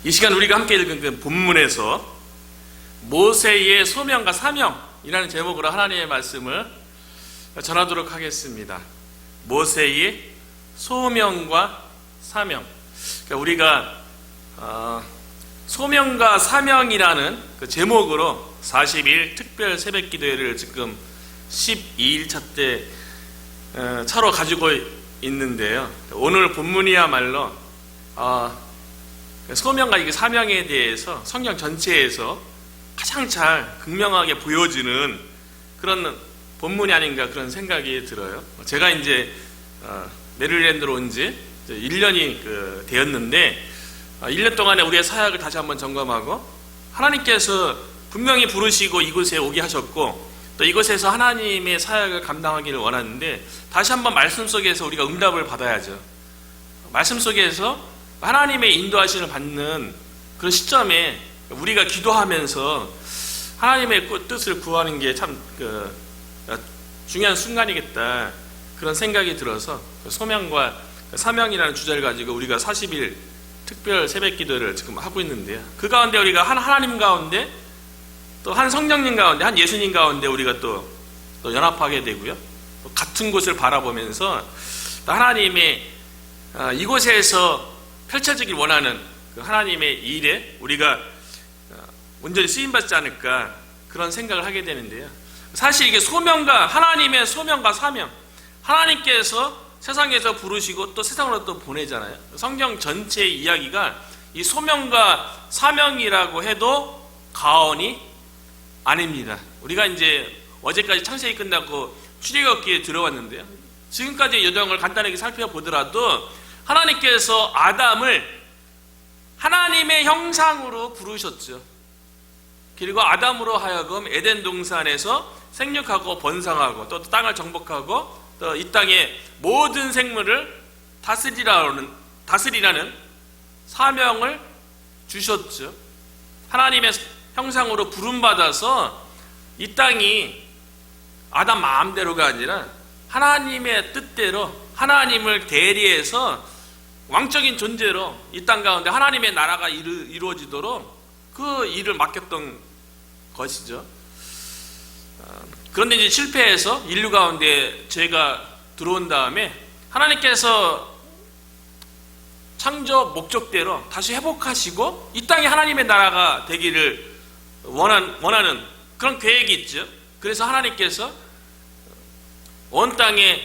이 시간 우리가 함께 읽은 그 본문에서 모세의 소명과 사명이라는 제목으로 하나님의 말씀을 전하도록 하겠습니다. 모세의 소명과 사명. 그러니까 우리가 소명과 사명이라는 그 제목으로 40일 특별 새벽기도회를 지금 12일차 때 차로 가지고 있는데요. 오늘 본문이야말로 소명과 이게 사명에 대해서 성경 전체에서 가장 잘 극명하게 보여지는 그런 본문이 아닌가 그런 생각이 들어요. 제가 이제 메릴랜드로 온 지 1년이 되었는데 1년 동안에 우리의 사역을 다시 한번 점검하고 하나님께서 분명히 부르시고 이곳에 오게 하셨고 또 이곳에서 하나님의 사역을 감당하기를 원하는데 다시 한번 말씀 속에서 우리가 응답을 받아야죠. 말씀 속에서 하나님의 인도하심을 받는 그런 시점에 우리가 기도하면서 하나님의 뜻을 구하는 게 참 중요한 순간이겠다 그런 생각이 들어서 소명과 사명이라는 주제를 가지고 우리가 40일 특별 새벽 기도를 지금 하고 있는데요. 그 가운데 우리가 한 하나님 가운데 또 한 성령님 가운데 한 예수님 가운데 우리가 또 연합하게 되고요. 또 같은 곳을 바라보면서 또 하나님의 이곳에서 펼쳐지길 원하는 그 하나님의 일에 우리가 온전히 쓰임받지 않을까 그런 생각을 하게 되는데요. 사실 이게 하나님의 소명과 사명, 하나님께서 세상에서 부르시고 또 세상으로 또 보내잖아요. 성경 전체의 이야기가 이 소명과 사명이라고 해도 과언이 아닙니다. 우리가 이제 어제까지 창세기 끝나고 출애굽기에 들어왔는데요. 지금까지의 여정을 간단하게 살펴보더라도 하나님께서 아담을 하나님의 형상으로 부르셨죠. 그리고 아담으로 하여금 에덴 동산에서 생육하고 번성하고 또 땅을 정복하고 또 이 땅의 모든 생물을 다스리라는 사명을 주셨죠. 하나님의 형상으로 부름받아서 이 땅이 아담 마음대로가 아니라 하나님의 뜻대로 하나님을 대리해서 왕적인 존재로 이 땅 가운데 하나님의 나라가 이루어지도록 그 일을 맡겼던 것이죠. 그런데 이제 실패해서 인류 가운데 죄가 들어온 다음에 하나님께서 창조 목적대로 다시 회복하시고 이 땅에 하나님의 나라가 되기를 원하는 그런 계획이 있죠. 그래서 하나님께서 온 땅에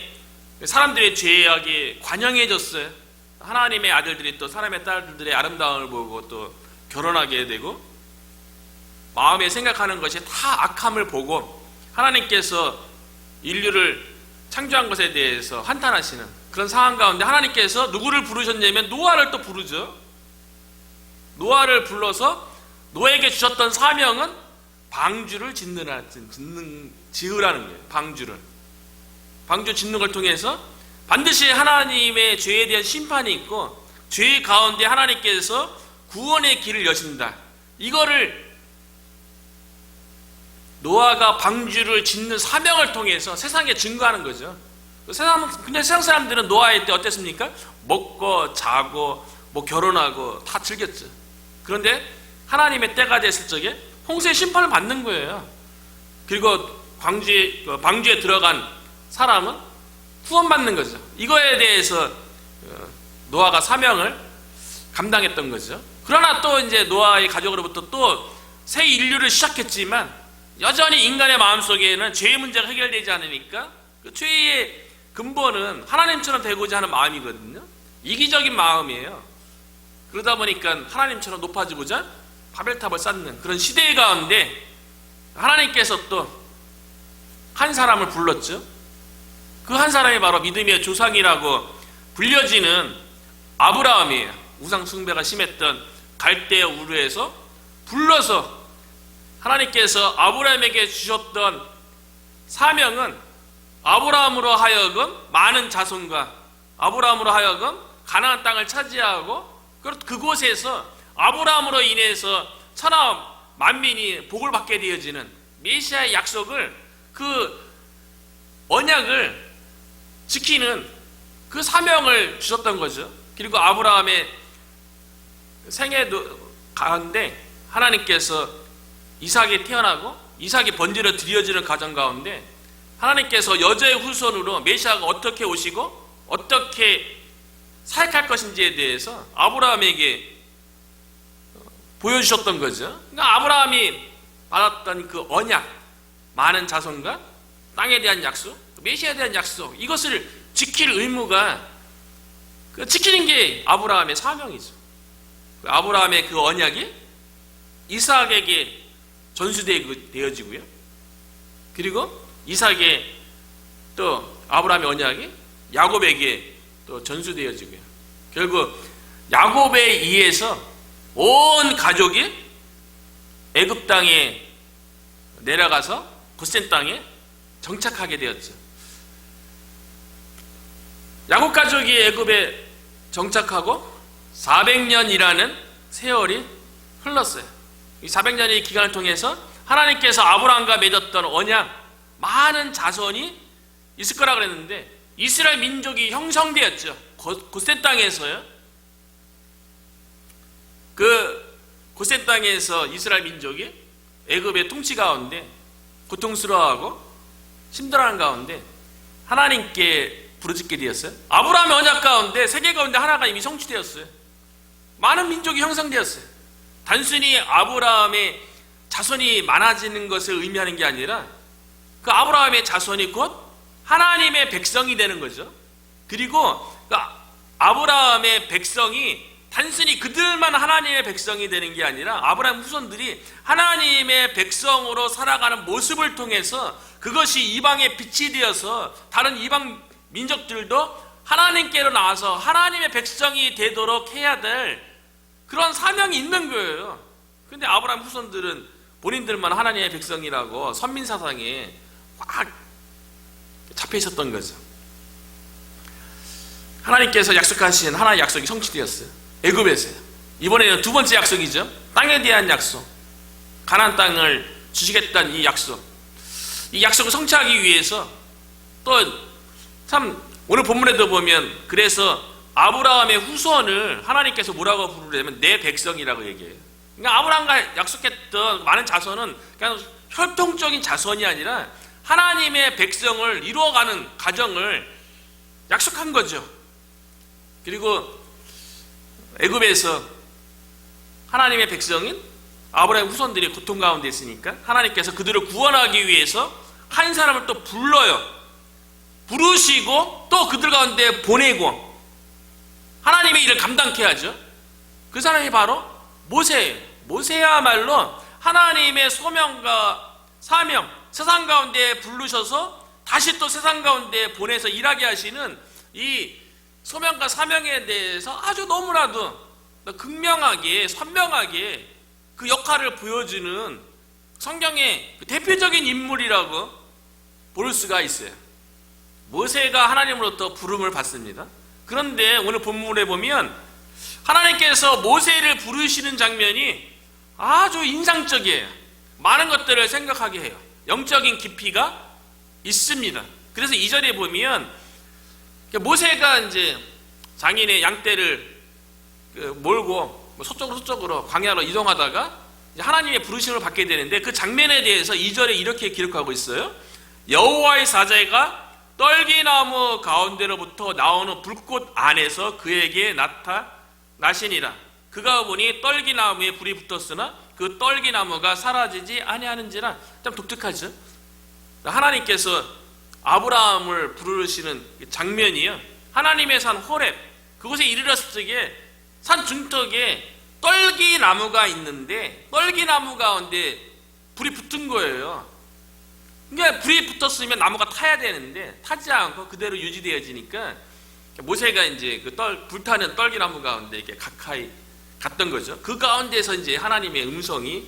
사람들의 죄악에 관영해졌어요. 하나님의 아들들이 또 사람의 딸들의 아름다움을 보고 또 결혼하게 되고 마음에 생각하는 것이 다 악함을 보고 하나님께서 인류를 창조한 것에 대해서 한탄하시는 그런 상황 가운데 하나님께서 누구를 부르셨냐면 노아를 또 부르죠. 노아를 불러서 노아에게 주셨던 사명은 방주를 지으라는 거예요. 방주 짓는 걸 통해서 반드시 하나님의 죄에 대한 심판이 있고 죄 가운데 하나님께서 구원의 길을 여신다. 이거를 노아가 방주를 짓는 사명을 통해서 세상에 증거하는 거죠. 근데 세상 사람들은 노아의 때 어땠습니까? 먹고 자고 결혼하고 다 즐겼죠. 그런데 하나님의 때가 됐을 적에 홍수의 심판을 받는 거예요. 그리고 방주에 들어간 사람은 구원받는 거죠. 이거에 대해서 노아가 사명을 감당했던 거죠. 그러나 또 이제 노아의 가족으로부터 또 새 인류를 시작했지만 여전히 인간의 마음속에는 죄의 문제가 해결되지 않으니까 그 죄의 근본은 하나님처럼 되고자 하는 마음이거든요. 이기적인 마음이에요. 그러다 보니까 하나님처럼 높아지고자 바벨탑을 쌓는 그런 시대 가운데 하나님께서 또 한 사람을 불렀죠. 그 한 사람이 바로 믿음의 조상이라고 불려지는 아브라함이에요. 우상 숭배가 심했던 갈대 우르에서 불러서 하나님께서 아브라함에게 주셨던 사명은 아브라함으로 하여금 많은 자손과 아브라함으로 하여금 가나안 땅을 차지하고 그곳에서 아브라함으로 인해서 천하 만민이 복을 받게 되어지는 메시아의 약속을 그 언약을 지키는 그 사명을 주셨던 거죠. 그리고 아브라함의 생애도 가운데 하나님께서 이삭이 태어나고 이삭이 번제로 드려지는 과정 가운데 하나님께서 여자의 후손으로 메시아가 어떻게 오시고 어떻게 사역할 것인지에 대해서 아브라함에게 보여주셨던 거죠. 그러니까 아브라함이 받았던 그 언약, 많은 자손과 땅에 대한 약속, 메시아에 대한 약속, 이것을 지킬 의무가 지키는 게 아브라함의 사명이죠. 아브라함의 그 언약이 이삭에게 전수되어지고요. 그리고 이삭의 또 아브라함의 언약이 야곱에게 또 전수되어지고요. 결국 야곱에 의해서 온 가족이 애굽 땅에 내려가서 고센 땅에 정착하게 되었죠. 야곱 가족이 애굽에 정착하고 400년이라는 세월이 흘렀어요. 이 400년의 기간을 통해서 하나님께서 아브라함과 맺었던 언약, 많은 자손이 있을 거라 그랬는데 이스라엘 민족이 형성되었죠. 고센 땅에서요. 그 고센 땅에서 이스라엘 민족이 애굽의 통치 가운데 고통스러워하고 힘들어하는 가운데 하나님께 부르짖게 되었어요. 아브라함의 언약 가운데 세계 가운데 하나가 이미 성취되었어요. 많은 민족이 형성되었어요. 단순히 아브라함의 자손이 많아지는 것을 의미하는 게 아니라 그 아브라함의 자손이 곧 하나님의 백성이 되는 거죠. 그리고 그 아브라함의 백성이 단순히 그들만 하나님의 백성이 되는 게 아니라 아브라함 후손들이 하나님의 백성으로 살아가는 모습을 통해서 그것이 이방의 빛이 되어서 다른 이방 민족들도 하나님께로 나와서 하나님의 백성이 되도록 해야 될 그런 사명이 있는 거예요. 근데 아브라함 후손들은 본인들만 하나님의 백성이라고 선민사상에 꽉 잡혀 있었던 거죠. 하나님께서 약속하신 하나의 약속이 성취되었어요. 애굽에서요. 이번에는 두 번째 약속이죠. 땅에 대한 약속, 가나안 땅을 주시겠다는 이 약속. 이 약속을 성취하기 위해서 또 참 오늘 본문에도 보면 그래서 아브라함의 후손을 하나님께서 뭐라고 부르려면 내 백성이라고 얘기해요. 그러니까 아브라함과 약속했던 많은 자손은 그냥 혈통적인 자손이 아니라 하나님의 백성을 이루어가는 과정을 약속한 거죠. 그리고 애굽에서 하나님의 백성인 아브라함 후손들이 고통 가운데 있으니까 하나님께서 그들을 구원하기 위해서 한 사람을 또 불러요. 부르시고 또 그들 가운데 보내고 하나님의 일을 감당케 하죠. 그 사람이 바로 모세예요. 모세야말로 하나님의 소명과 사명, 세상 가운데 부르셔서 다시 또 세상 가운데 보내서 일하게 하시는 이 소명과 사명에 대해서 아주 너무나도 극명하게 선명하게 그 역할을 보여주는 성경의 대표적인 인물이라고 볼 수가 있어요. 모세가 하나님으로부터 부름을 받습니다. 그런데 오늘 본문에 보면 하나님께서 모세를 부르시는 장면이 아주 인상적이에요. 많은 것들을 생각하게 해요. 영적인 깊이가 있습니다. 그래서 2절에 보면 모세가 이제 장인의 양떼를 몰고 서쪽으로 광야로 이동하다가 하나님의 부르심을 받게 되는데 그 장면에 대해서 2절에 이렇게 기록하고 있어요. 여호와의 사자가 떨기나무 가운데로부터 나오는 불꽃 안에서 그에게 나타나시니라. 그가 보니 떨기나무에 불이 붙었으나 그 떨기나무가 사라지지 아니하는지라. 참 독특하죠. 하나님께서 아브라함을 부르시는 장면이요. 하나님의 산 호렙, 그곳에 이르렀을 적에 산 중턱에 떨기나무가 있는데 떨기나무 가운데 불이 붙은 거예요. 그러니까 불이 붙었으면 나무가 타야 되는데 타지 않고 그대로 유지되어지니까 모세가 이제 그 불타는 떨기나무 가운데 이렇게 가까이 갔던 거죠. 그 가운데서 이제 하나님의 음성이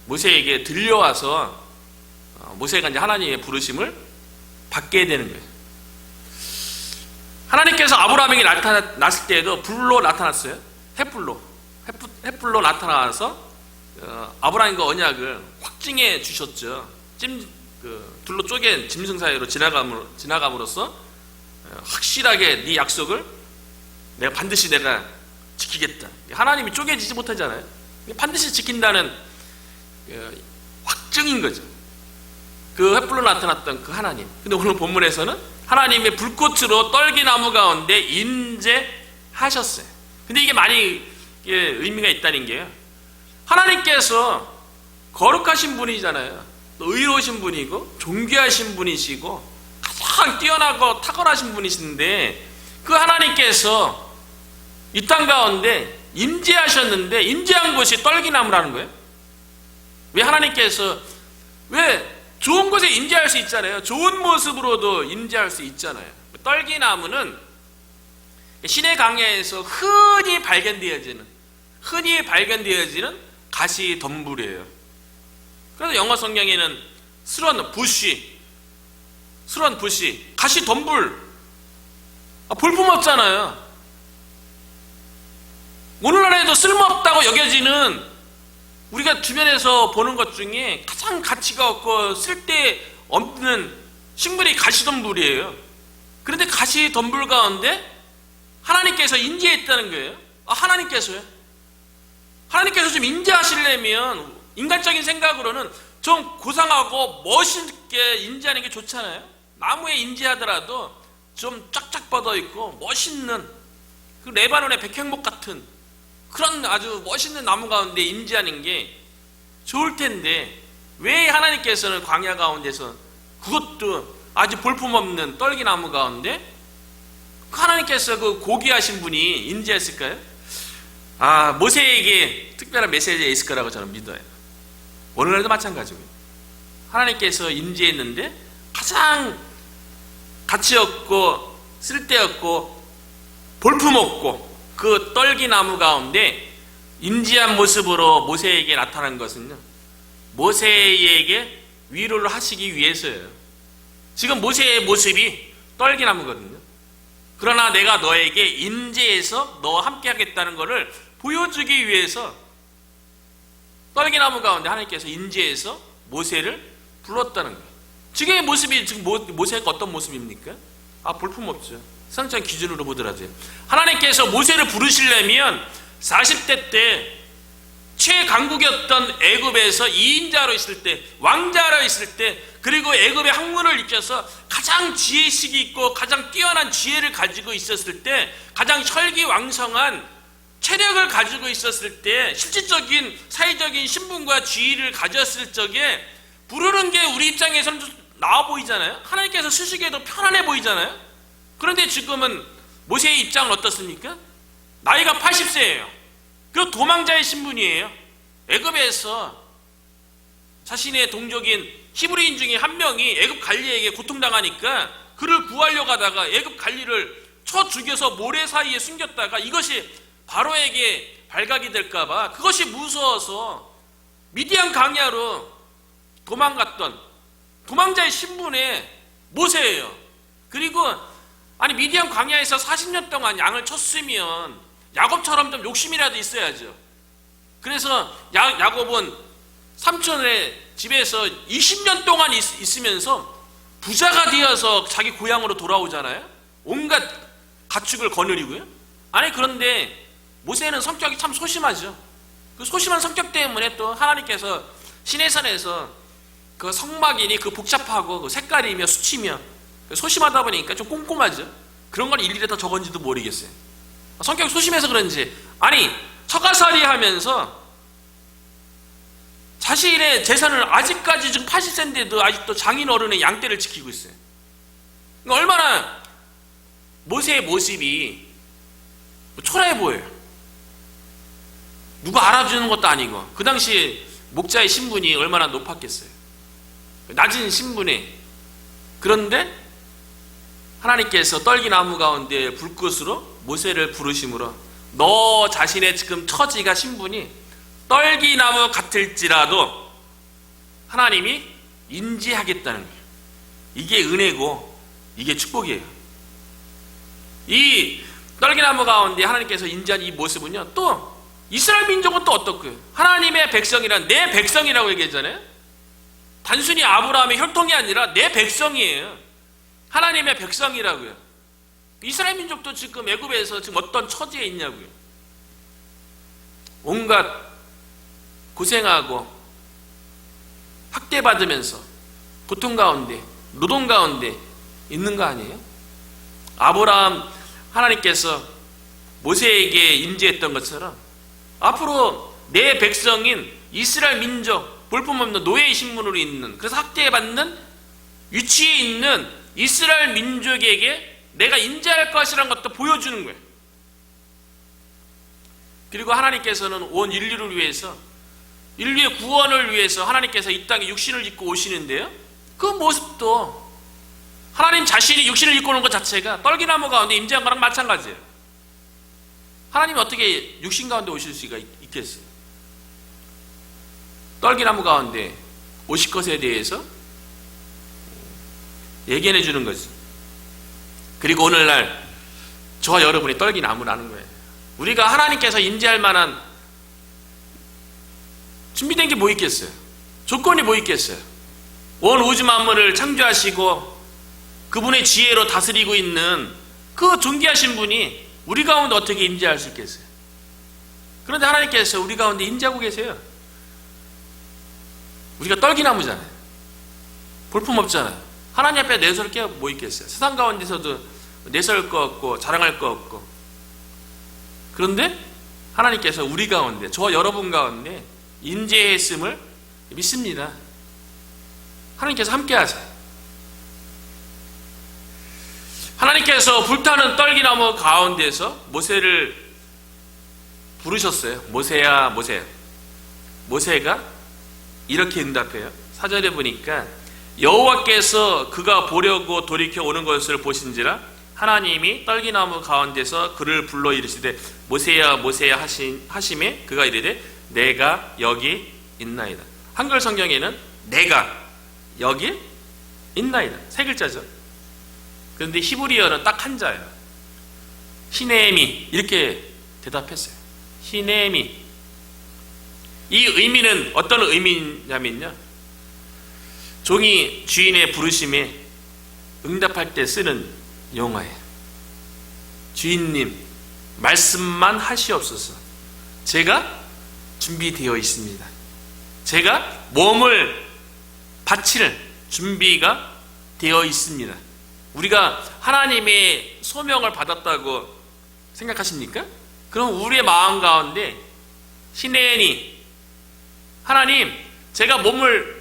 모세에게 들려와서 모세가 이제 하나님의 부르심을 받게 되는 거예요. 하나님께서 아브라함에게 나타났을 때에도 불로 나타났어요. 햇불로 나타나서 아브라함과 언약을 확증해 주셨죠. 둘로 쪼갠 짐승 사이로 지나감으로써 확실하게 네 약속을 내가 반드시 지키겠다. 하나님이 쪼개지지 못하잖아요. 반드시 지킨다는 확증인 거죠. 그 횃불로 나타났던 그 하나님. 근데 오늘 본문에서는 하나님의 불꽃으로 떨기나무 가운데 임재하셨어요. 근데 이게 많이 의미가 있다는 게요. 하나님께서 거룩하신 분이잖아요. 또 의로우신 분이고 존귀하신 분이시고 가장 뛰어나고 탁월하신 분이신데 그 하나님께서 이 땅 가운데 임재하셨는데 임재한 곳이 떨기나무라는 거예요. 왜 하나님께서 왜 좋은 곳에 임재할 수 있잖아요. 좋은 모습으로도 임재할 수 있잖아요. 떨기나무는 시내 강야에서 흔히 발견되어지는 가시덤불이에요. 그래서 영어 성경에는 스런 부시, 가시덤불, 볼품없잖아요. 오늘날에도 쓸모없다고 여겨지는 우리가 주변에서 보는 것 중에 가장 가치가 없고 쓸데없는 식물이 가시덤불이에요. 그런데 가시덤불 가운데 하나님께서 임재했다는 거예요. 하나님께서요? 하나님께서 좀 임재하시려면 인간적인 생각으로는 좀 고상하고 멋있게 임재하는 게 좋잖아요. 나무에 임재하더라도 좀 쫙쫙 뻗어있고 멋있는 그 레바논의 백향목 같은 그런 아주 멋있는 나무 가운데 임재하는 게 좋을 텐데 왜 하나님께서는 광야 가운데서 그것도 아주 볼품없는 떨기나무 가운데 하나님께서 그 고귀하신 분이 임재했을까요? 모세에게 특별한 메시지가 있을 거라고 저는 믿어요. 오늘날도 마찬가지고요. 하나님께서 임재했는데 가장 가치 없고 쓸데없고 볼품없고 그 떨기나무 가운데 임재한 모습으로 모세에게 나타난 것은요, 모세에게 위로를 하시기 위해서예요. 지금 모세의 모습이 떨기나무거든요. 그러나 내가 너에게 임재해서 너와 함께 하겠다는 것을 보여주기 위해서 떨기나무 가운데 하나님께서 임재해서 모세를 불렀다는 거예요. 지금의 모습이 지금 모세가 어떤 모습입니까? 볼품없죠. 성장 기준으로 보더라도요. 하나님께서 모세를 부르시려면 40대 때 최강국이었던 애굽에서 2인자로 있을 때, 왕자로 있을 때, 그리고 애굽의 학문을 익혀서 가장 지혜식이 있고 가장 뛰어난 지혜를 가지고 있었을 때, 가장 혈기왕성한 체력을 가지고 있었을 때, 실질적인 사회적인 신분과 지위를 가졌을 적에 부르는 게 우리 입장에서는 나아 보이잖아요. 하나님께서 쓰시기에도 편안해 보이잖아요. 그런데 지금은 모세의 입장은 어떻습니까? 나이가 80세예요. 그 도망자의 신분이에요. 애굽에서 자신의 동족인 히브리인 중에 한 명이 애굽 관리에게 고통당하니까 그를 구하려고 하다가 애굽 관리를 쳐 죽여서 모래 사이에 숨겼다가 이것이 바로에게 발각이 될까봐 그것이 무서워서 미디안 광야로 도망갔던 도망자의 신분의 모세예요. 그리고 미디안 광야에서 40년 동안 양을 쳤으면 야곱처럼 좀 욕심이라도 있어야죠. 그래서 야곱은 삼촌의 집에서 20년 동안 있으면서 부자가 되어서 자기 고향으로 돌아오잖아요. 온갖 가축을 거느리고요. 그런데 모세는 성격이 참 소심하죠. 그 소심한 성격 때문에 또 하나님께서 시내산에서 그 성막이니 그 복잡하고 그 색깔이며 수치며 소심하다 보니까 좀 꼼꼼하죠. 그런 걸 일일이 다 적은지도 모르겠어요. 성격이 소심해서 그런지 처가살이 하면서 자신의 재산을 아직까지 지금 80세인데도 아직도 장인 어른의 양떼를 지키고 있어요. 얼마나 모세의 모습이 초라해 보여요. 누가 알아주는 것도 아니고 그 당시 목자의 신분이 얼마나 높았겠어요. 낮은 신분에. 그런데 하나님께서 떨기나무 가운데 불꽃으로 모세를 부르심으로 너 자신의 지금 처지가 신분이 떨기나무 같을지라도 하나님이 인지하겠다는 거예요. 이게 은혜고 이게 축복이에요. 이 떨기나무 가운데 하나님께서 인지한 이 모습은요, 또 이스라엘 민족은 또 어떻고요? 하나님의 백성이란 내 백성이라고 얘기했잖아요. 단순히 아브라함의 혈통이 아니라 내 백성이에요. 하나님의 백성이라고요. 이스라엘 민족도 지금 애굽에서 지금 어떤 처지에 있냐고요. 온갖 고생하고 학대받으면서 고통 가운데, 노동 가운데 있는 거 아니에요? 아브라함 하나님께서 모세에게 임재했던 것처럼 앞으로 내 백성인 이스라엘 민족, 볼품없는 노예의 신분으로 있는, 그래서 학대받는 위치에 있는 이스라엘 민족에게 내가 임재할 것이라는 것도 보여주는 거예요. 그리고 하나님께서는 온 인류를 위해서, 인류의 구원을 위해서 하나님께서 이 땅에 육신을 입고 오시는데요, 그 모습도 하나님 자신이 육신을 입고 오는 것 자체가 떨기나무 가운데 임재한 거랑 마찬가지예요. 하나님이 어떻게 육신 가운데 오실 수가 있겠어요? 떨기나무 가운데 오실 것에 대해서 예견해 주는 거지. 그리고 오늘날 저와 여러분이 떨기나무라는 거예요. 우리가 하나님께서 임재할 만한 준비된 게 뭐 있겠어요? 조건이 뭐 있겠어요? 온 우주 만물을 창조하시고 그분의 지혜로 다스리고 있는 그 존귀하신 분이 우리 가운데 어떻게 임재할 수 있겠어요? 그런데 하나님께서 우리 가운데 임재하고 계세요. 우리가 떨기나무잖아요. 볼품없잖아요. 하나님 앞에 내세울 게 뭐 있겠어요? 세상 가운데서도 내세울 거 없고 자랑할 거 없고. 그런데 하나님께서 우리 가운데, 저와 여러분 가운데 임재했음을 믿습니다. 하나님께서 함께 하세요. 하나님께서 불타는 떨기나무 가운데서 모세를 부르셨어요. 모세야, 모세야. 모세가 이렇게 응답해요. 4절에 보니까 여호와께서 그가 보려고 돌이켜 오는 것을 보신지라 하나님이 떨기나무 가운데서 그를 불러 이르시되 모세야, 모세야 하심에 그가 이르되 내가 여기 있나이다. 한글 성경에는 내가 여기 있나이다. 세 글자죠. 그런데 히브리어는 딱 한자예요. 히네미, 이렇게 대답했어요. 히네미. 이 의미는 어떤 의미냐면요, 종이 주인의 부르심에 응답할 때 쓰는 용어예요. 주인님, 말씀만 하시옵소서. 제가 준비되어 있습니다. 제가 몸을 바칠 준비가 되어 있습니다. 우리가 하나님의 소명을 받았다고 생각하십니까? 그럼 우리의 마음 가운데 히네니, 하나님, 제가 몸을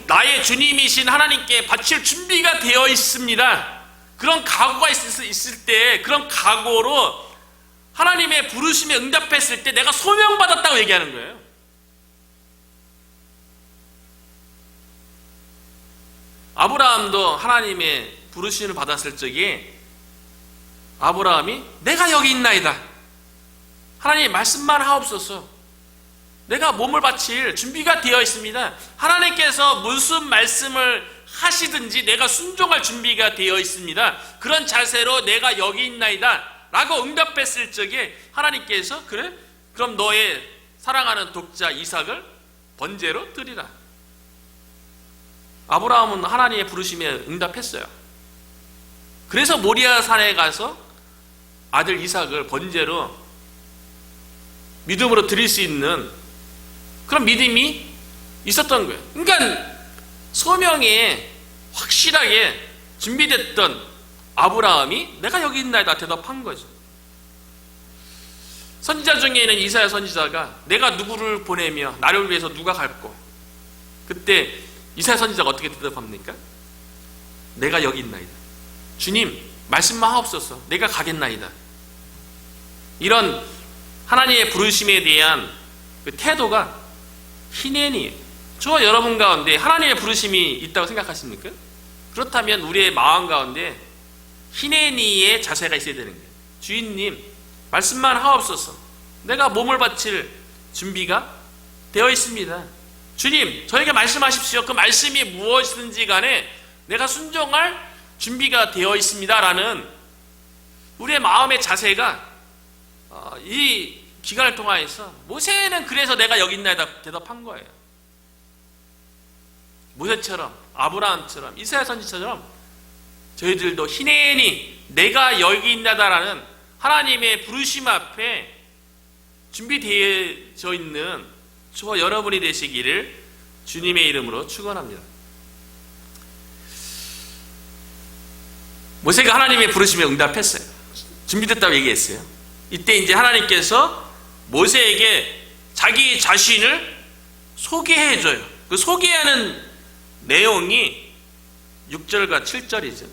나의 주님이신 하나님께 바칠 준비가 되어 있습니다. 그런 각오가 있을 때, 그런 각오로 하나님의 부르심에 응답했을 때 내가 소명받았다고 얘기하는 거예요. 아브라함도 하나님의 부르심을 받았을 적에 아브라함이 내가 여기 있나이다. 하나님 말씀만 하옵소서. 내가 몸을 바칠 준비가 되어 있습니다. 하나님께서 무슨 말씀을 하시든지 내가 순종할 준비가 되어 있습니다. 그런 자세로 내가 여기 있나이다 라고 응답했을 적에 하나님께서 그래? 그럼 너의 사랑하는 독자 이삭을 번제로 드리라. 아브라함은 하나님의 부르심에 응답했어요. 그래서 모리아 산에 가서 아들 이삭을 번제로 믿음으로 드릴 수 있는 그런 믿음이 있었던 거예요. 그러니까 소명에 확실하게 준비됐던 아브라함이 내가 여기 있나이다 대답한 거죠. 선지자 중에는 이사야 선지자가 내가 누구를 보내며 나를 위해서 누가 갈고, 그때 이사야 선지자가 어떻게 대답합니까? 내가 여기 있나이다. 주님 말씀만 하옵소서. 내가 가겠나이다. 이런 하나님의 부르심에 대한 그 태도가 히네니에요. 저와 여러분 가운데 하나님의 부르심이 있다고 생각하십니까? 그렇다면 우리의 마음 가운데 히네니의 자세가 있어야 되는 거예요. 주인님 말씀만 하옵소서. 내가 몸을 바칠 준비가 되어 있습니다. 주님 저에게 말씀하십시오. 그 말씀이 무엇이든지 간에 내가 순종할 준비가 되어 있습니다 라는 우리의 마음의 자세가 이 기간을 통하여서 모세는 그래서 내가 여기 있나이다 대답한 거예요. 모세처럼 아브라함처럼 이사야 선지처럼 저희들도 히네니 내가 여기 있나다라는 하나님의 부르심 앞에 준비되어 있는 저와 여러분이 되시기를 주님의 이름으로 축원합니다. 모세가 하나님의 부르심에 응답했어요. 준비됐다고 얘기했어요. 이때 이제 하나님께서 모세에게 자기 자신을 소개해줘요. 그 소개하는 내용이 6절과 7절이죠.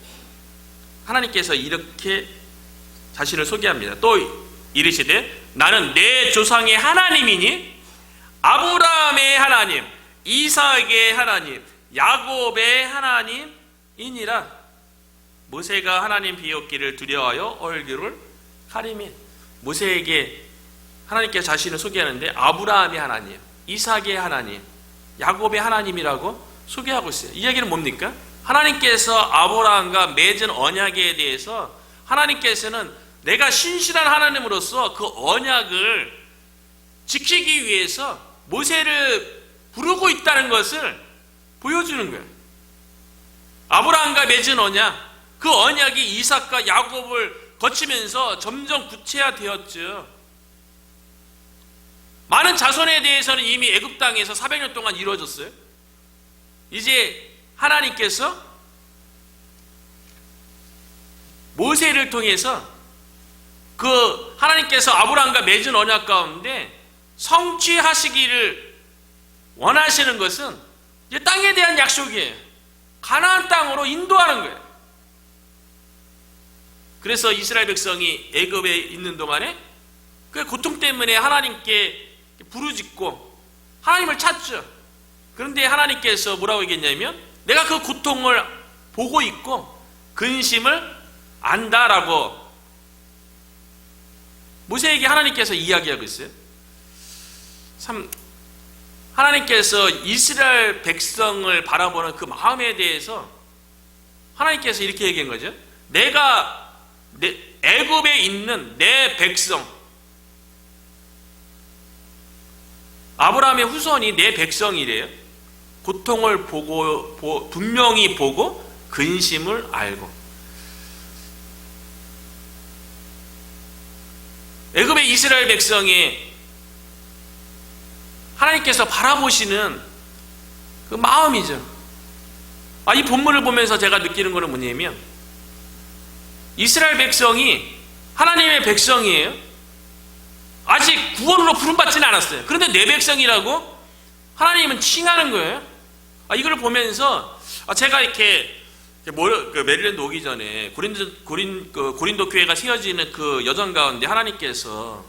하나님께서 이렇게 자신을 소개합니다. 또 이르시되 나는 내 조상의 하나님이니 아브라함의 하나님, 이삭의 하나님, 야곱의 하나님이니라. 모세가 하나님 비웃기를 두려워하여 얼굴을 가리매. 모세에게 하나님께서 자신을 소개하는데 아브라함의 하나님, 이삭의 하나님, 야곱의 하나님이라고 소개하고 있어요. 이 얘기는 뭡니까? 하나님께서 아브라함과 맺은 언약에 대해서 하나님께서는 내가 신실한 하나님으로서 그 언약을 지키기 위해서 모세를 부르고 있다는 것을 보여주는 거예요. 아브라함과 맺은 언약, 그 언약이 이삭과 야곱을 거치면서 점점 구체화되었죠. 많은 자손에 대해서는 이미 애굽 땅에서 400년 동안 이루어졌어요. 이제 하나님께서 모세를 통해서 그 하나님께서 아브라함과 맺은 언약 가운데 성취하시기를 원하시는 것은 이제 땅에 대한 약속이에요. 가나안 땅으로 인도하는 거예요. 그래서 이스라엘 백성이 애굽에 있는 동안에 그 고통 때문에 하나님께 부르짖고 하나님을 찾죠. 그런데 하나님께서 뭐라고 얘기했냐면 내가 그 고통을 보고 있고 근심을 안다라고 모세에게 하나님께서 이야기하고 있어요. 참 하나님께서 이스라엘 백성을 바라보는 그 마음에 대해서 하나님께서 이렇게 얘기한 거죠. 내가 애굽에 있는 내 백성 아브라함의 후손이 내 백성이래요. 고통을 보고 분명히 보고 근심을 알고. 애굽의 이스라엘 백성이 하나님께서 바라보시는 그 마음이죠. 이 본문을 보면서 제가 느끼는 것은 뭐냐면 이스라엘 백성이 하나님의 백성이에요. 아직 구원으로 부름받지는 않았어요. 그런데 내 백성이라고 하나님은 칭하는 거예요. 이걸 보면서 제가 이렇게 메릴랜드 오기 전에 고린도 교회가 세워지는 그 여정 가운데 하나님께서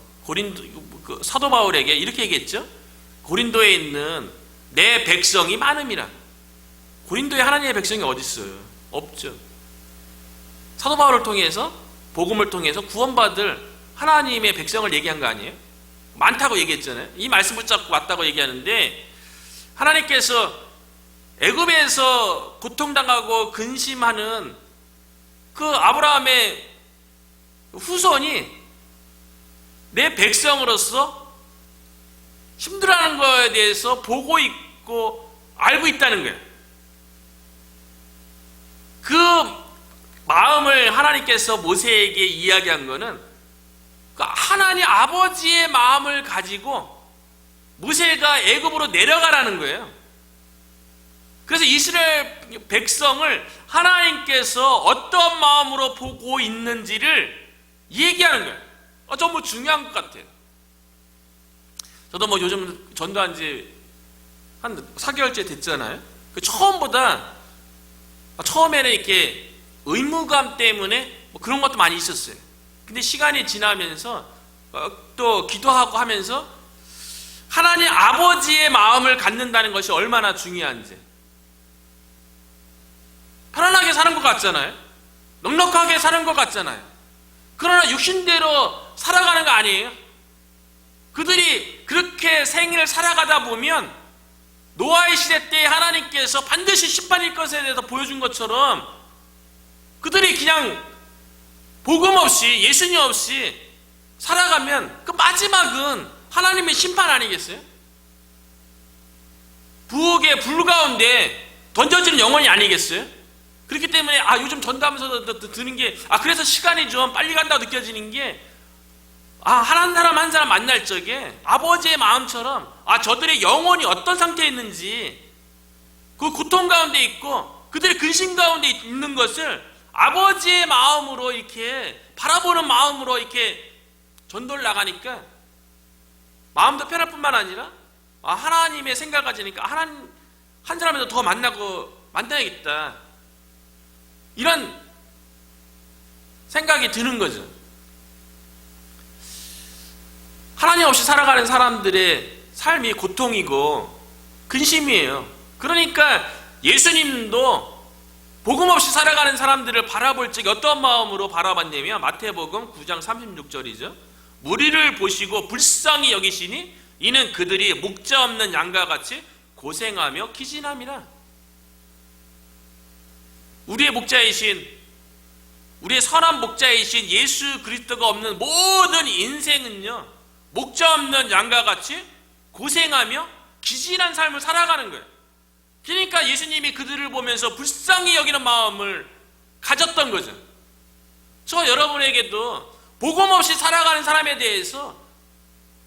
사도 바울에게 이렇게 얘기했죠. 고린도에 있는 내 백성이 많음이라. 고린도에 하나님의 백성이 어디 있어요? 없죠. 사도 바울을 통해서 복음을 통해서 구원받을 하나님의 백성을 얘기한 거 아니에요? 많다고 얘기했잖아요. 이 말씀 붙잡고 왔다고 얘기하는데 하나님께서 애굽에서 고통당하고 근심하는 그 아브라함의 후손이 내 백성으로서 힘들어하는 것에 대해서 보고 있고 알고 있다는 거예요. 그 마음을 하나님께서 모세에게 이야기한 것은 하나님 아버지의 마음을 가지고 모세가 애굽으로 내려가라는 거예요. 그래서 이스라엘 백성을 하나님께서 어떤 마음으로 보고 있는지를 얘기하는 거예요. 좀 중요한 것 같아요. 저도 요즘 전도한 지 한 4개월째 됐잖아요. 처음에는 이렇게 의무감 때문에 그런 것도 많이 있었어요. 근데 시간이 지나면서 또 기도하고 하면서 하나님 아버지의 마음을 갖는다는 것이 얼마나 중요한지. 편안하게 사는 것 같잖아요. 넉넉하게 사는 것 같잖아요. 그러나 육신대로 살아가는 거 아니에요. 그들이 그렇게 생일을 살아가다 보면 노아의 시대 때 하나님께서 반드시 심판일 것에 대해서 보여준 것처럼 그들이 그냥 복음 없이 예수님 없이 살아가면 그 마지막은 하나님의 심판 아니겠어요? 부엌의 불 가운데 던져지는 영혼이 아니겠어요? 그렇기 때문에 요즘 전도하면서 드는 게 그래서 시간이 좀 빨리 간다고 느껴지는 게 한 사람 한 사람 만날 적에 아버지의 마음처럼 저들의 영혼이 어떤 상태에 있는지, 그 고통 가운데 있고 그들의 근심 가운데 있는 것을 아버지의 마음으로 이렇게 바라보는 마음으로 이렇게 전도를 나가니까 마음도 편할 뿐만 아니라 하나님의 생각을 가지니까 하나님 한 사람이라도 더 만나야겠다, 이런 생각이 드는 거죠. 하나님 없이 살아가는 사람들의 삶이 고통이고 근심이에요. 그러니까 예수님도 복음 없이 살아가는 사람들을 바라볼 적에 어떤 마음으로 바라봤냐면 마태복음 9장 36절이죠. 무리를 보시고 불쌍히 여기시니 이는 그들이 목자 없는 양과 같이 고생하며 기진함이라. 우리의 목자이신, 우리의 선한 목자이신 예수 그리스도가 없는 모든 인생은요, 목자 없는 양과 같이 고생하며 기진한 삶을 살아가는 거예요. 그러니까 예수님이 그들을 보면서 불쌍히 여기는 마음을 가졌던 거죠. 저 여러분에게도 복음 없이 살아가는 사람에 대해서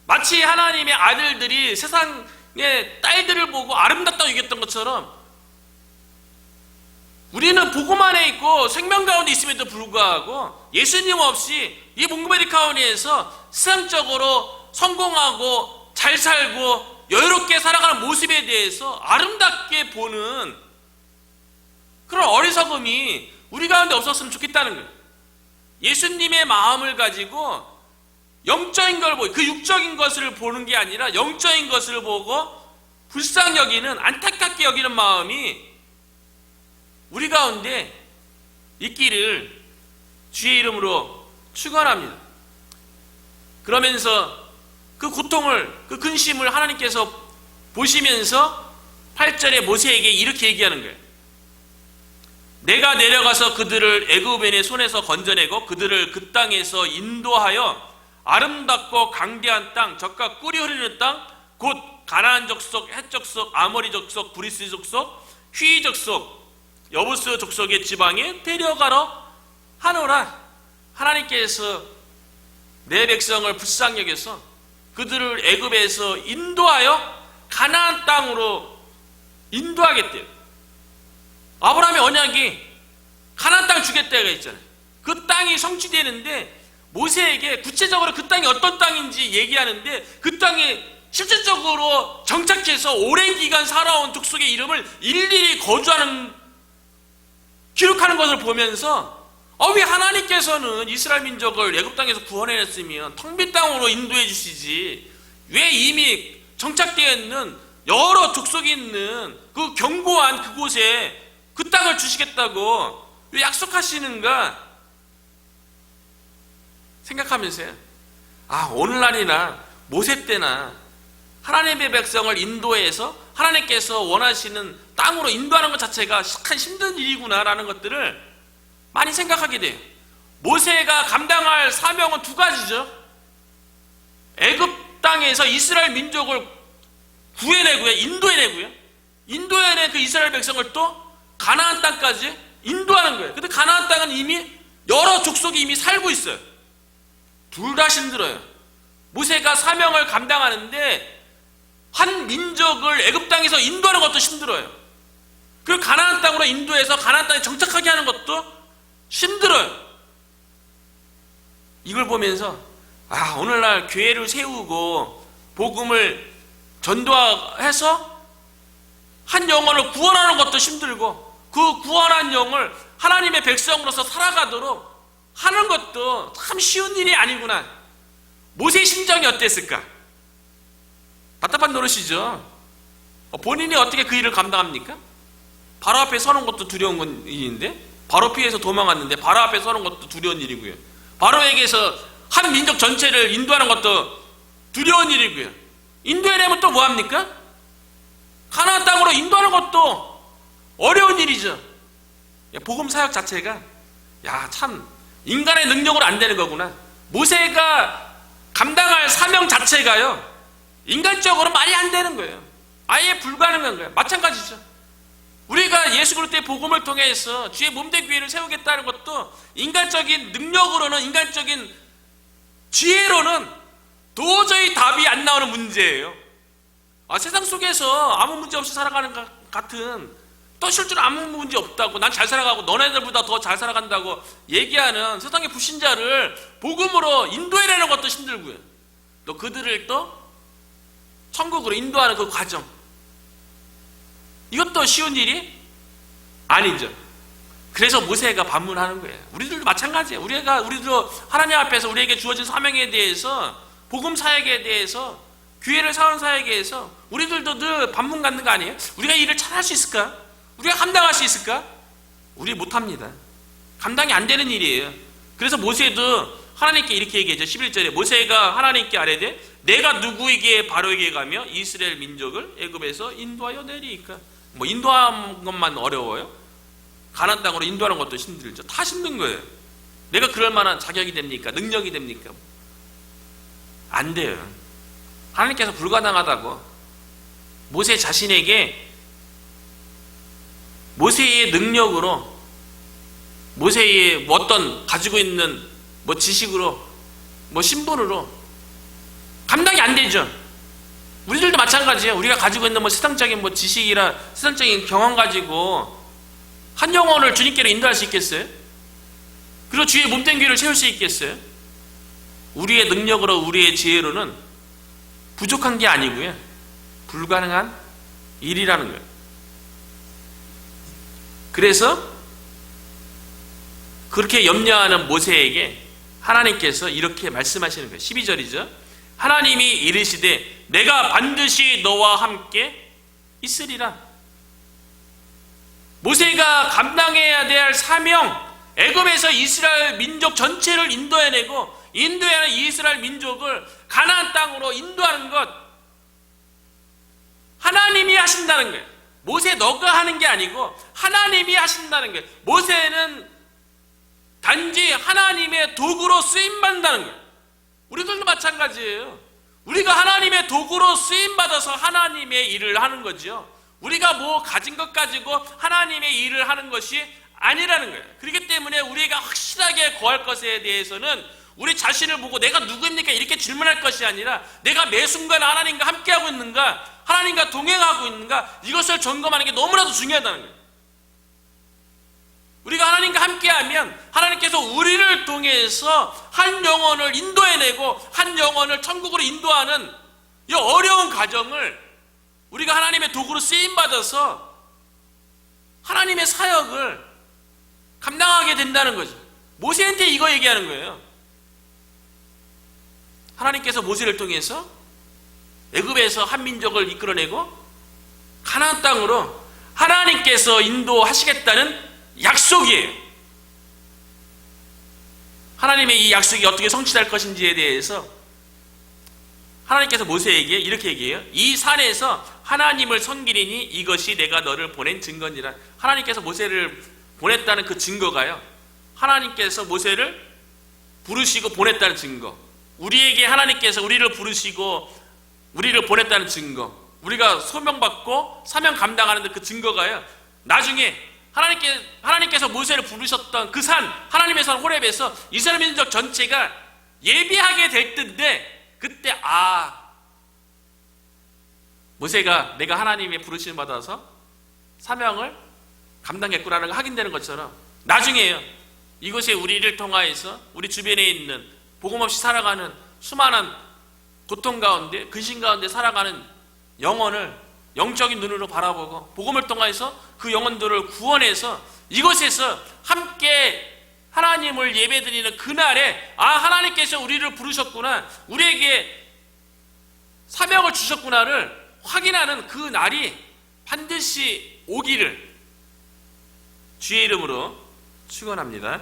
마치 하나님의 아들들이 세상의 딸들을 보고 아름답다고 얘기했던 것처럼 우리는 복음 안에 있고 생명 가운데 있음에도 불구하고 예수님 없이 이 몽고메리카운티에서 세상적으로 성공하고 잘 살고 여유롭게 살아가는 모습에 대해서 아름답게 보는 그런 어리석음이 우리 가운데 없었으면 좋겠다는 거예요. 예수님의 마음을 가지고 영적인 걸 보고 그 육적인 것을 보는 게 아니라 영적인 것을 보고 불쌍히 여기는, 안타깝게 여기는 마음이 우리 가운데 있기를 주의 이름으로 축원합니다. 그러면서 그 고통을, 그 근심을 하나님께서 보시면서 8절에 모세에게 이렇게 얘기하는 거예요. 내가 내려가서 그들을 애굽인의 손에서 건져내고 그들을 그 땅에서 인도하여 아름답고 강대한 땅, 젖과 꿀이 흐르는 땅, 곧 가나안 족속, 헷 족속, 아모리 족속, 브리스 족속, 휘 족속, 여부스 족속의 지방에 데려가러 하노라. 하나님께서 내 백성을 불쌍히 여겨서 그들을 애굽에서 인도하여 가나안 땅으로 인도하겠대요. 아브라함의 언약이 가나안 땅 주겠다가 있잖아요. 그 땅이 성취되는데 모세에게 구체적으로 그 땅이 어떤 땅인지 얘기하는데 그 땅에 실질적으로 정착해서 오랜 기간 살아온 족속의 이름을 일일이 거주하는, 기록하는 것을 보면서 왜 하나님께서는 이스라엘 민족을 애굽 땅에서 구원해냈으면 텅 빈 땅으로 인도해 주시지, 왜 이미 정착되어 있는 여러 족속이 있는 그 견고한 그곳에 그 땅을 주시겠다고 왜 약속하시는가 생각하면서요, 오늘날이나 모세 때나 하나님의 백성을 인도해서 하나님께서 원하시는 땅으로 인도하는 것 자체가 참 힘든 일이구나라는 것들을 많이 생각하게 돼요. 모세가 감당할 사명은 두 가지죠. 애굽 땅에서 이스라엘 민족을 구해내고요, 인도해내고요, 인도해낸 그 이스라엘 백성을 또 가나안 땅까지 인도하는 거예요. 근데 가나안 땅은 이미 여러 족속이 이미 살고 있어요. 둘 다 힘들어요. 모세가 사명을 감당하는데 한 민족을 애굽 땅에서 인도하는 것도 힘들어요. 그리고 가나안 땅으로 인도해서 가나안 땅에 정착하게 하는 것도 힘들어요. 이걸 보면서 오늘날 교회를 세우고 복음을 전도해서 한 영혼을 구원하는 것도 힘들고 그 구원한 영을 하나님의 백성으로서 살아가도록 하는 것도 참 쉬운 일이 아니구나. 모세의 심정이 어땠을까? 답답한 노릇이죠. 본인이 어떻게 그 일을 감당합니까? 바로 앞에 서는 것도 두려운 일인데, 바로 피해서 도망갔는데 바로 앞에 서는 것도 두려운 일이고요, 바로에게서 한 민족 전체를 인도하는 것도 두려운 일이고요, 인도해내면 또 뭐합니까? 가나안 땅으로 인도하는 것도 어려운 일이죠. 복음 사역 자체가 참 인간의 능력으로 안 되는 거구나. 모세가 감당할 사명 자체가요, 인간적으로 말이 안 되는 거예요. 아예 불가능한 거예요. 마찬가지죠. 우리가 예수 그리스도의 복음을 통해서 주의 몸된 교회를 세우겠다는 것도 인간적인 능력으로는, 인간적인 지혜로는 도저히 답이 안 나오는 문제예요. 세상 속에서 아무 문제 없이 살아가는 것 같은, 또 실제로 아무 문제 없다고, 난 잘 살아가고 너네들보다 더 잘 살아간다고 얘기하는 세상의 불신자를 복음으로 인도해내는 것도 힘들고요. 또 그들을 또 천국으로 인도하는 그 과정, 이것도 쉬운 일이 아니죠. 그래서 모세가 반문하는 거예요. 우리들도 마찬가지예요. 우리도 하나님 앞에서 우리에게 주어진 사명에 대해서, 복음 사역에 대해서, 교회를 사는 사역에 대해서 우리들도 늘 반문 갖는 거 아니에요? 우리가 이 일을 잘할 수 있을까? 우리가 감당할 수 있을까? 우리 못합니다. 감당이 안 되는 일이에요. 그래서 모세도 하나님께 이렇게 얘기하죠. 11절에 모세가 하나님께 아뢰되 내가 누구에게 바로에게 가며 이스라엘 민족을 애굽에서 인도하여 내리이까? 인도하는 것만 어려워요? 가나안 땅으로 인도하는 것도 힘들죠. 다 힘든 거예요. 내가 그럴 만한 자격이 됩니까? 능력이 됩니까? 안 돼요. 하나님께서 불가능하다고 모세 자신에게 모세의 능력으로, 모세의 어떤 가지고 있는 지식으로, 신분으로 감당이 안 되죠. 우리들도 마찬가지예요. 우리가 가지고 있는 세상적인 지식이나 세상적인 경험 가지고 한 영혼을 주님께로 인도할 수 있겠어요? 그리고 주의 몸된 교회를 세울 수 있겠어요? 우리의 능력으로, 우리의 지혜로는 부족한 게 아니고요, 불가능한 일이라는 거예요. 그래서 그렇게 염려하는 모세에게 하나님께서 이렇게 말씀하시는 거예요. 12절이죠. 하나님이 이르시되 내가 반드시 너와 함께 있으리라. 모세가 감당해야 될 사명, 애굽에서 이스라엘 민족 전체를 인도해내고 인도하는 이스라엘 민족을 가나안 땅으로 인도하는 것, 하나님이 하신다는 거예요. 모세 너가 하는 게 아니고 하나님이 하신다는 거예요. 모세는 단지 하나님의 도구로 쓰임받는다는 거예요. 우리들도 마찬가지예요. 우리가 하나님의 도구로 쓰임받아서 하나님의 일을 하는 거죠. 우리가 가진 것 가지고 하나님의 일을 하는 것이 아니라는 거예요. 그렇기 때문에 우리가 확실하게 거할 것에 대해서는 우리 자신을 보고 내가 누구입니까? 이렇게 질문할 것이 아니라 내가 매 순간 하나님과 함께하고 있는가? 하나님과 동행하고 있는가? 이것을 점검하는 게 너무나도 중요하다는 거예요. 우리가 하나님과 함께하면 하나님께서 우리를 통해서 한 영혼을 인도해내고 한 영혼을 천국으로 인도하는 이 어려운 과정을 우리가 하나님의 도구로 쓰임받아서 하나님의 사역을 감당하게 된다는 거죠. 모세한테 이거 얘기하는 거예요. 하나님께서 모세를 통해서 애굽에서 한 민족을 이끌어내고 가나안 땅으로 하나님께서 인도하시겠다는 약속이에요. 하나님의 이 약속이 어떻게 성취될 것인지에 대해서 하나님께서 모세에게 이렇게 얘기해요. 이 산에서 하나님을 섬기리니 이것이 내가 너를 보낸 증거니라. 하나님께서 모세를 보냈다는 그 증거가요, 하나님께서 모세를 부르시고 보냈다는 증거, 우리에게 하나님께서 우리를 부르시고 우리를 보냈다는 증거, 우리가 소명받고 사명 감당하는 그 증거가요, 나중에 하나님께서 모세를 부르셨던 그 산, 하나님의 산 호렙에서 이스라엘 민족 전체가 예비하게 될 때인데, 그때 모세가 내가 하나님의 부르심을 받아서 사명을 감당했구나라는 걸 확인되는 것처럼 나중에요, 이곳에 우리를 통하여서 우리 주변에 있는 복음 없이 살아가는 수많은 고통 가운데, 근심 가운데 살아가는 영혼을 영적인 눈으로 바라보고 복음을 통해서 그 영혼들을 구원해서 이곳에서 함께 하나님을 예배드리는 그날에 하나님께서 우리를 부르셨구나, 우리에게 사명을 주셨구나를 확인하는 그 날이 반드시 오기를 주의 이름으로 축원합니다.